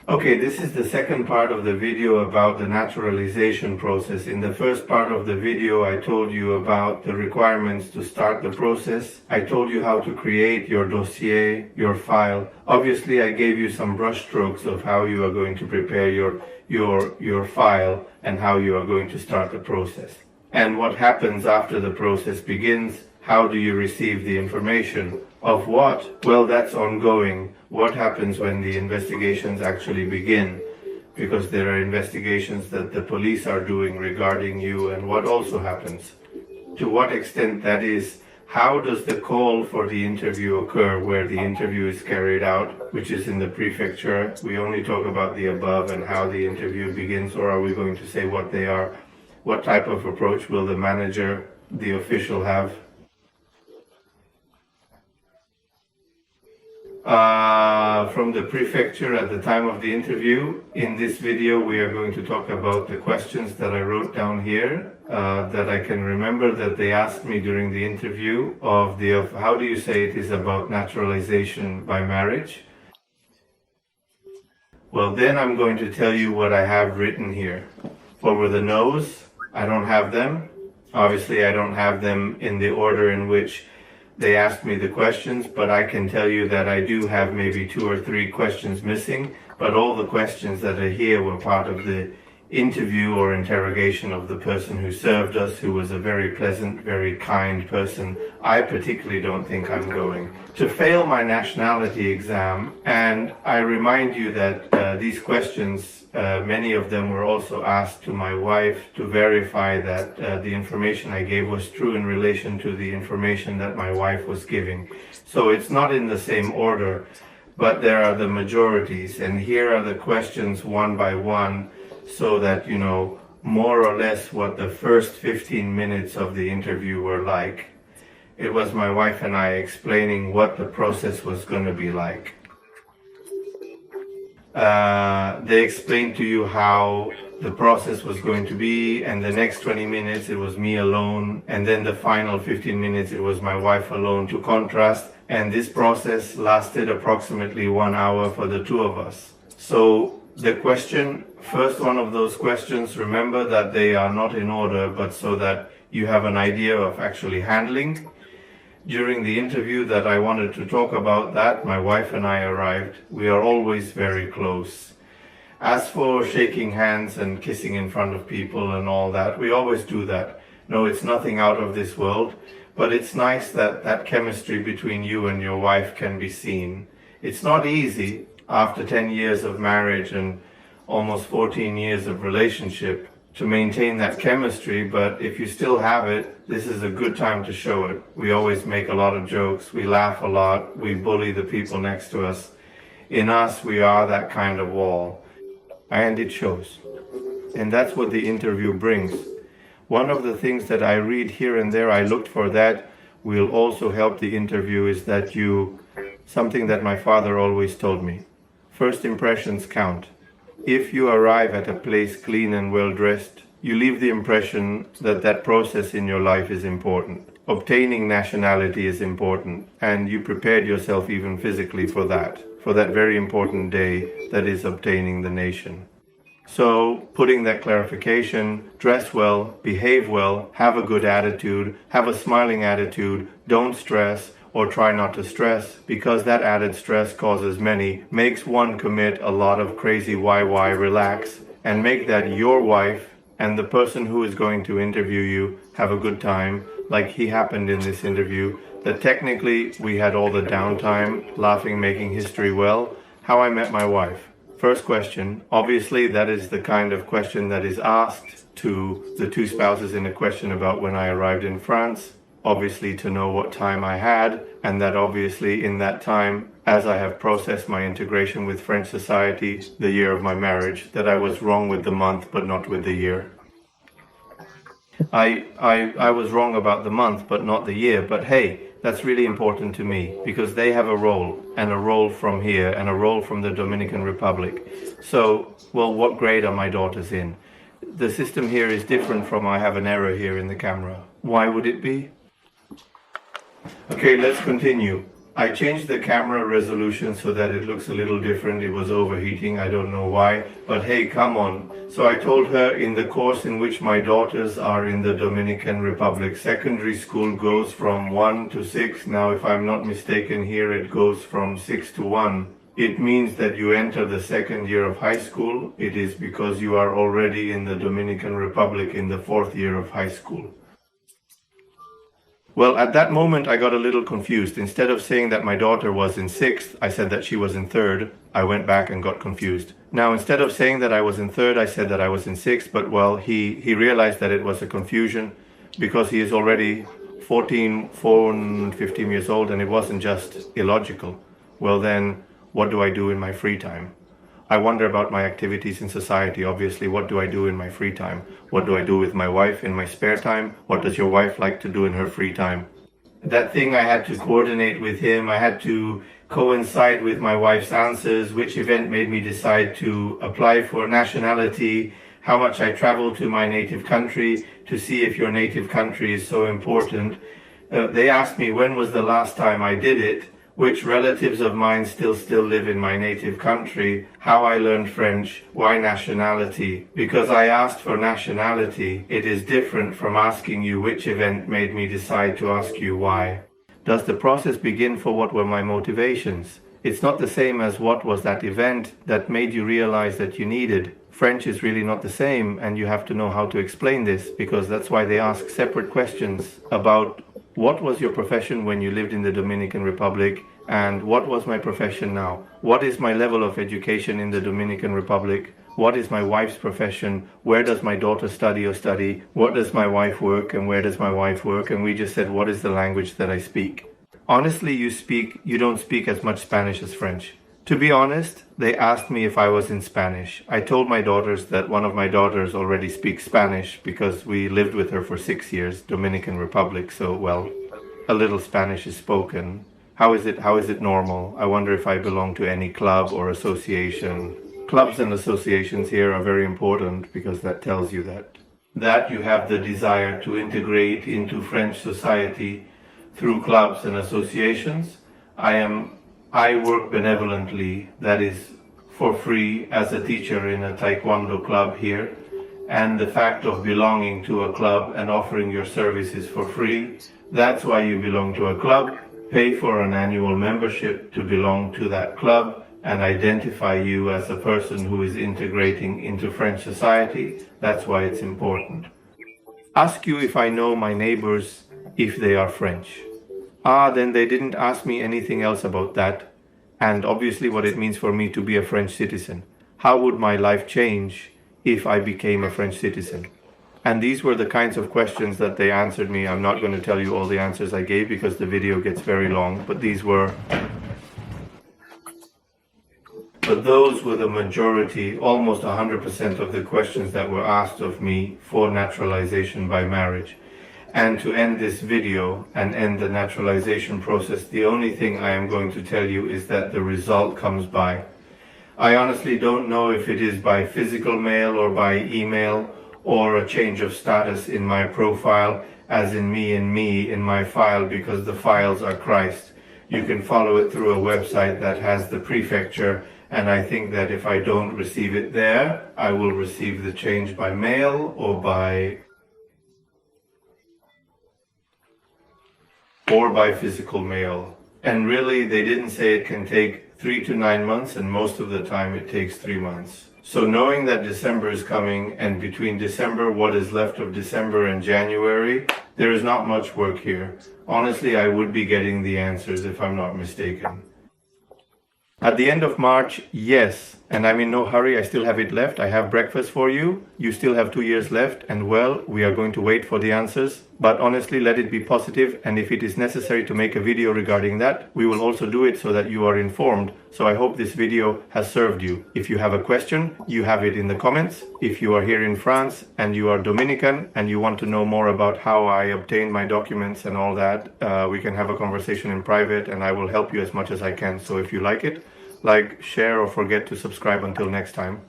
Okay, this is the second part of the video about the naturalization process. In the first part of the video, I told you about the requirements to start the process. I told you how to create your dossier, your file. Obviously, I gave you some brushstrokes of how you are going to prepare your file and how you are going to start the process. And what happens after the process begins. How do you receive the information? Of what? Well, that's ongoing. What happens when the investigations actually begin? Because there are investigations that the police are doing regarding you, and what also happens. To what extent that is. How does the call for the interview occur, where the interview is carried out, which is in the prefecture? We only talk about the above and how the interview begins, or are we going to say what they are? What type of approach will the manager, the official have? From the prefecture at the time of the interview. In this video, we are going to talk about the questions that I wrote down here, that I can remember that they asked me during the interview of how do you say it is about naturalization by marriage? Well, then I'm going to tell you what I have written here. What were the no's? I don't have them. Obviously, I don't have them in the order in which they asked me the questions, but I can tell you that I do have maybe 2 or 3 questions missing, but all the questions that are here were part of the interview or interrogation of the person who served us, who was a very pleasant, very kind person. I particularly don't think I'm going to fail my nationality exam, and I remind you that these questions, many of them were also asked to my wife to verify that the information I gave was true in relation to the information that my wife was giving. So it's not in the same order, but there are the majorities, and here are the questions one by one, so that you know more or less what the first 15 minutes of the interview were like. It was my wife and I explaining what the process was going to be like. They explained to you how the process was going to be, and the next 20 minutes it was me alone, and then the final 15 minutes it was my wife alone, to contrast. And this process lasted approximately 1 hour for the 2 of us. So the first one of those questions, remember that they are not in order, but so that you have an idea of actually handling. During the interview that I wanted to talk about that, my wife and I arrived. We are always very close. As for shaking hands and kissing in front of people and all that, we always do that. No, it's nothing out of this world, but it's nice that that chemistry between you and your wife can be seen. It's not easy after 10 years of marriage and almost 14 years of relationship to maintain that chemistry, but if you still have it, this is a good time to show it. We always make a lot of jokes, we laugh a lot, we bully the people next to us. In us, we are that kind of wall, and it shows. And that's what the interview brings. One of the things that I read here and there, I looked for that will also help the interview, is that something that my father always told me. First impressions count. If you arrive at a place clean and well dressed, you leave the impression that that process in your life is important. Obtaining nationality is important, and you prepared yourself even physically for that very important day that is obtaining the nation. So, putting that clarification, dress well, behave well, have a good attitude, have a smiling attitude, don't stress, or try not to stress, because that added stress makes one commit a lot of crazy why, relax, and make that your wife and the person who is going to interview you have a good time, like he happened in this interview, that technically we had all the downtime, laughing, making history well. How I met my wife. First question, obviously that is the kind of question that is asked to the 2 spouses in a question about when I arrived in France. Obviously to know what time I had, and that obviously in that time, as I have processed my integration with French society, the year of my marriage, that I was wrong with the month but not with the year. I was wrong about the month but not the year, but hey, that's really important to me, because they have a role, and a role from here, and a role from the Dominican Republic. So, well, what grade are my daughters in? The system here is different from I have an error here in the camera. Why would it be? Okay, let's continue. I changed the camera resolution so that it looks a little different. It was overheating, I don't know why, but hey, come on. So I told her in the course in which my daughters are in the Dominican Republic, secondary school goes from 1 to 6. Now, if I'm not mistaken, here it goes from 6 to 1. It means that you enter the second year of high school. It is because you are already in the Dominican Republic in the fourth year of high school. Well, at that moment, I got a little confused. Instead of saying that my daughter was in 6th, I said that she was in 3rd. I went back and got confused. Now, instead of saying that I was in 3rd, I said that I was in 6th, but well, he realized that it was a confusion because he is already 14, 15 years old, and it wasn't just illogical. Well, then, what do I do in my free time? I wonder about my activities in society, obviously. What do I do in my free time? What do I do with my wife in my spare time? What does your wife like to do in her free time? That thing I had to coordinate with him. I had to coincide with my wife's answers, which event made me decide to apply for nationality, how much I travel to my native country to see if your native country is so important. They asked me when was the last time I did it, which relatives of mine still live in my native country, how I learned French, why nationality. Because I asked for nationality, it is different from asking you which event made me decide to ask you why. Does the process begin for what were my motivations? It's not the same as what was that event that made you realize that you needed. French is really not the same, and you have to know how to explain this, because that's why they ask separate questions about what was your profession when you lived in the Dominican Republic, and what was my profession now? What is my level of education in the Dominican Republic? What is my wife's profession? Where does my daughter study? What does my wife work, and where does my wife work? And we just said, what is the language that I speak? Honestly, you don't speak as much Spanish as French. To be honest, they asked me if I was in Spanish. I told my daughters that one of my daughters already speaks Spanish because we lived with her for 6 years, Dominican Republic, so, well, a little Spanish is spoken. How is it normal? I wonder if I belong to any club or association. Clubs and associations here are very important because that tells you that you have the desire to integrate into French society through clubs and associations. I work benevolently, that is for free, as a teacher in a Taekwondo club here. And the fact of belonging to a club and offering your services for free, that's why you belong to a club. Pay for an annual membership to belong to that club and identify you as a person who is integrating into French society. That's why it's important. Ask you if I know my neighbors if they are French. Then they didn't ask me anything else about that, and obviously what it means for me to be a French citizen. How would my life change if I became a French citizen? And these were the kinds of questions that they answered me. I'm not going to tell you all the answers I gave because the video gets very long, but those were the majority, almost 100% of the questions that were asked of me for naturalization by marriage. And to end this video and end the naturalization process, the only thing I am going to tell you is that the result comes by. I honestly don't know if it is by physical mail or by email or a change of status in my profile, as in me in my file, because the files are Christ. You can follow it through a website that has the prefecture, and I think that if I don't receive it there, I will receive the change by mail or by physical mail. And really, they didn't say it can take 3 to 9 months, and most of the time it takes 3 months. So knowing that December is coming, and between December, what is left of December and January, there is not much work here. Honestly, I would be getting the answers if I'm not mistaken. At the end of March, yes, and I'm in no hurry, I still have it left. I have breakfast for you. You still have 2 years left, and well, we are going to wait for the answers. But honestly, let it be positive, and if it is necessary to make a video regarding that, we will also do it so that you are informed. So I hope this video has served you. If you have a question, you have it in the comments. If you are here in France and you are Dominican and you want to know more about how I obtained my documents and all that, we can have a conversation in private, and I will help you as much as I can. So if you like it, like, share, or forget to subscribe. Until next time.